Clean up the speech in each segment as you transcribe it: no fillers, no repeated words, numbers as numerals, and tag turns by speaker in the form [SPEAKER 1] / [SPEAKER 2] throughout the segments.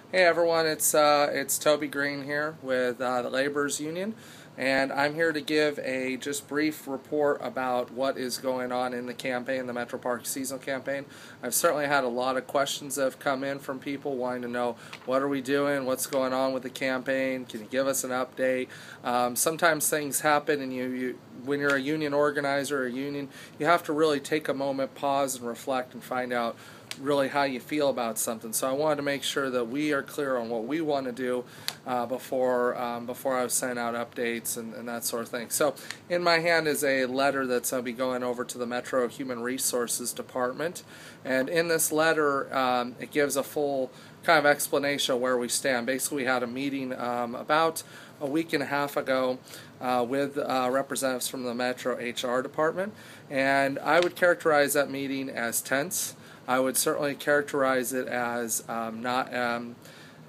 [SPEAKER 1] Hey everyone, it's Toby Green here with the Laborers Union, and I'm here to give a just brief report about what is going on in the campaign, the Metro Park seasonal campaign. I've certainly had a lot of questions that have come in from people wanting to know what are we doing, what's going on with the campaign, can you give us an update? Sometimes things happen, and when you're a union organizer or a union, you have to really take a moment, pause, and reflect and find out really how you feel about something. So I wanted to make sure that we are clear on what we want to do before I send out updates and that sort of thing. So in my hand is a letter that's going to be going over to the Metro Human Resources Department, and in this letter it gives a full kind of explanation of where we stand. Basically, we had a meeting about a week and a half ago with representatives from the Metro HR department, and I would characterize that meeting as tense. I would certainly characterize it as not.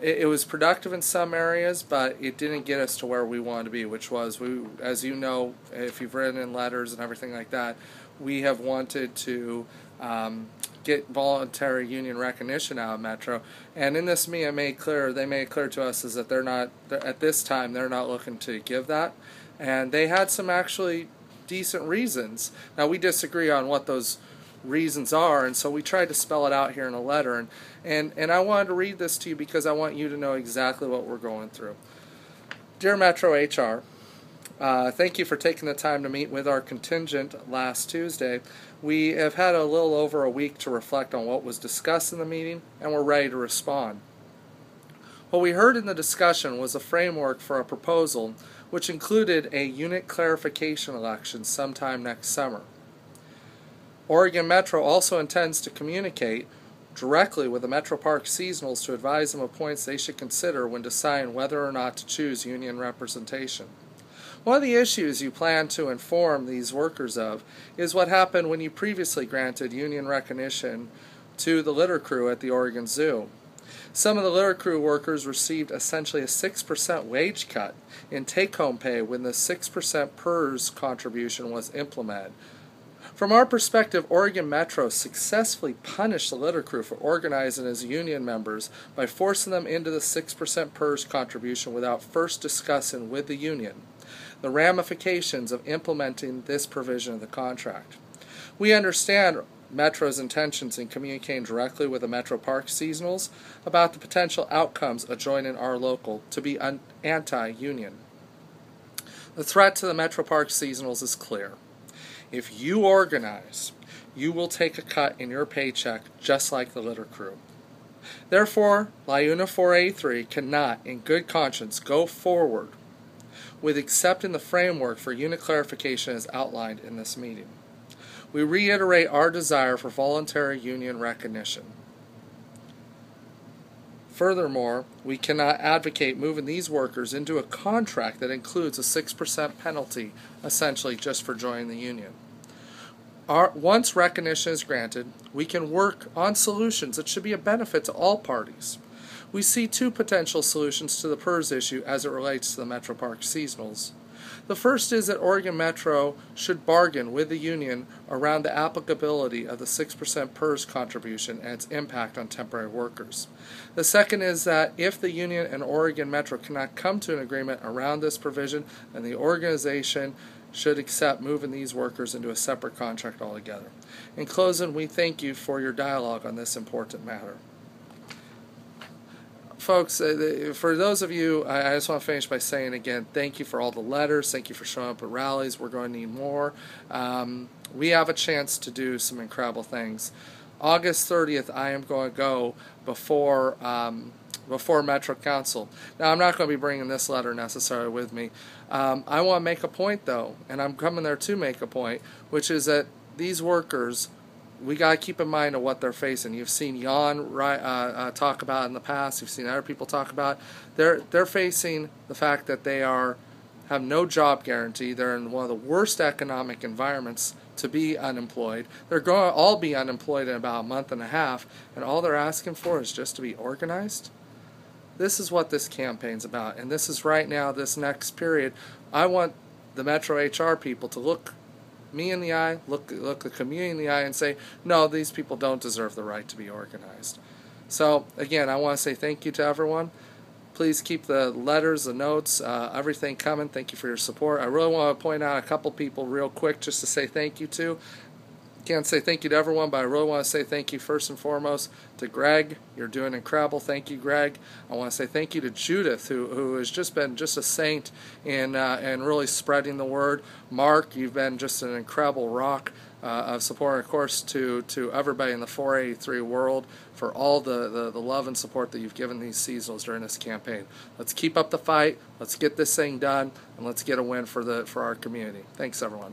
[SPEAKER 1] It was productive in some areas, but it didn't get us to where we wanted to be, which was, as you know, if you've written in letters and everything like that, we have wanted to get voluntary union recognition out of Metro. And in this meeting, they made it clear to us is that they're not, at this time, they're not looking to give that. And they had some actually decent reasons. Now, we disagree on what those reasons are, and so we tried to spell it out here in a letter, and I wanted to read this to you because I want you to know exactly what we're going through. Dear Metro HR, thank you for taking the time to meet with our contingent last Tuesday. We have had a little over a week to reflect on what was discussed in the meeting, and we're ready to respond. What we heard in the discussion was a framework for a proposal which included a unit clarification election sometime next summer. Oregon Metro also intends to communicate directly with the Metro Park Seasonals to advise them of points they should consider when deciding whether or not to choose union representation. One of the issues you plan to inform these workers of is what happened when you previously granted union recognition to the litter crew at the Oregon Zoo. Some of the litter crew workers received essentially a 6% wage cut in take-home pay when the 6% PERS contribution was implemented. From our perspective, Oregon Metro successfully punished the litter crew for organizing as union members by forcing them into the 6% PERS contribution without first discussing with the union the ramifications of implementing this provision of the contract. We understand Metro's intentions in communicating directly with the Metro Park Seasonals about the potential outcomes of joining our local to be anti-union. The threat to the Metro Park Seasonals is clear. If you organize, you will take a cut in your paycheck just like the litter crew. Therefore, LIUNA 483 cannot, in good conscience, go forward with accepting the framework for unit clarification as outlined in this meeting. We reiterate our desire for voluntary union recognition. Furthermore, we cannot advocate moving these workers into a contract that includes a 6% penalty, essentially just for joining the union. Once recognition is granted, we can work on solutions that should be a benefit to all parties. We see two potential solutions to the PERS issue as it relates to the Metro Park Seasonals. The first is that Oregon Metro should bargain with the union around the applicability of the 6% PERS contribution and its impact on temporary workers. The second is that if the union and Oregon Metro cannot come to an agreement around this provision, then the organization should accept moving these workers into a separate contract altogether. In closing, we thank you for your dialogue on this important matter. Folks, for those of you, I just want to finish by saying again, thank you for all the letters. Thank you for showing up at rallies. We're going to need more. We have a chance to do some incredible things. August 30th, I am going to go before Metro Council. Now, I'm not going to be bringing this letter necessarily with me. I want to make a point, though, and I'm coming there to make a point, which is that these workers, we got to keep in mind of what they're facing. You've seen Jan talk about it in the past. You've seen other people talk about it. They're facing the fact that they have no job guarantee. They're in one of the worst economic environments to be unemployed. They're going to all be unemployed in about a month and a half, and all they're asking for is just to be organized. This is what this campaign's about, and this is right now, this next period. I want the Metro HR people to look me in the eye, look the community in the eye and say, no, these people don't deserve the right to be organized. So again, I want to say thank you to everyone. Please keep the letters, the notes, everything coming. Thank you for your support. I really want to point out a couple people real quick just to say thank you to. Can't say thank you to everyone, but I really want to say thank you first and foremost to Greg. You're doing incredible. Thank you, Greg. I want to say thank you to Judith, who has just been just a saint in really spreading the word. Mark, you've been just an incredible rock of support, of course, to everybody in the 483 world for all the love and support that you've given these seasonals during this campaign. Let's keep up the fight. Let's get this thing done, and let's get a win for our community. Thanks, everyone.